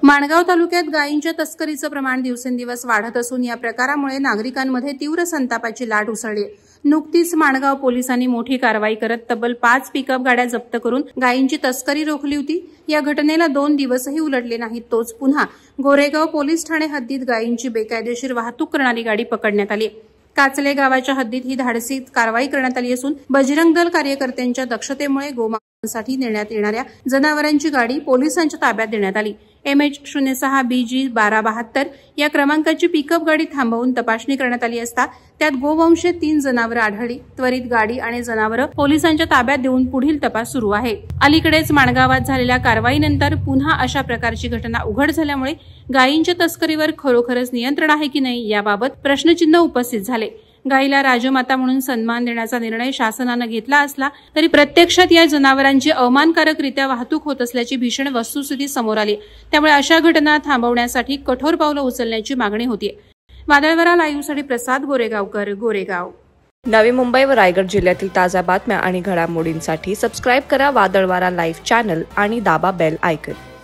माणगाव तालुक्यात गायींच्या तस्करीचं प्रमाण दिवसेंदिवस वाढत असून या प्रकारामुळे नागरिकांमध्ये तीव्र संतापाची लाट उसळली। नुकतीच माणगाव पोलिसांनी मोठी कारवाई करत तब्बल 5 पिकअप गाड्या जप्त करून गायींची तस्करी रोखली होती। या घटनेला 2 दिवसही उलटले नाहीत तोच पुन्हा गोरेगाव पोलीस ठाणे हद्दीत गायींची बेकायदेशीर वाहतूक करणारी गाडी पकडण्यात आली। काचले गावाच्या हद्दीत ही धाडसी कारवाई करण्यात आली असून बजरंग दल कार्यकर्त्यांच्या दक्षतेमुळे गोमांसासाठी नेण्यात येणाऱ्या जनावरांची गाडी पोलिसांच्या ताब्यात देण्यात आली। MH06 BG 1272 या क्रमांकाची पिकअप गाडी थांबवून तपासणी करण्यात आली असता त्यात गोवंश 3 जनावरे आढळली। त्वरित गाडी आणि जनावरे पोलिसांच्या ताब्यात देऊन पुढील तपास सुरू आहे। अलीकडेच माणगावात झालेल्या कारवाईनंतर पुन्हा अशा प्रकारची घटना उघड झाल्यामुळे गायींच्या तस्करीवर खरोखरच नियंत्रण आहे की नाही याबाबत प्रश्नचिन्ह उपस्थित झाले। गायीला राजमाता म्हणून सन्मान देण्याचा निर्णय शासनाने घेतला असला तरी प्रत्यक्षात या जनावरांची अवमानकारकरित्या वाहतूक होत असल्याची भीषण वस्तुस्थिती समोर आली। त्यामुळे अशा घटना थांबवण्यासाठी कठोर पावलं उचलण्याची मागणी होतीये। वादळवारा लाईव्हसाठी प्रसाद गोरेगावकर, गोरेगाव। नवी मुंबई व रायगड जिल्ह्यातील ताज्या बातम्या आणि घडामोडींसाठी सबस्क्राईब करा वादळवारा लाईव्ह चॅनल आणि दाबा बेल आयकॉन।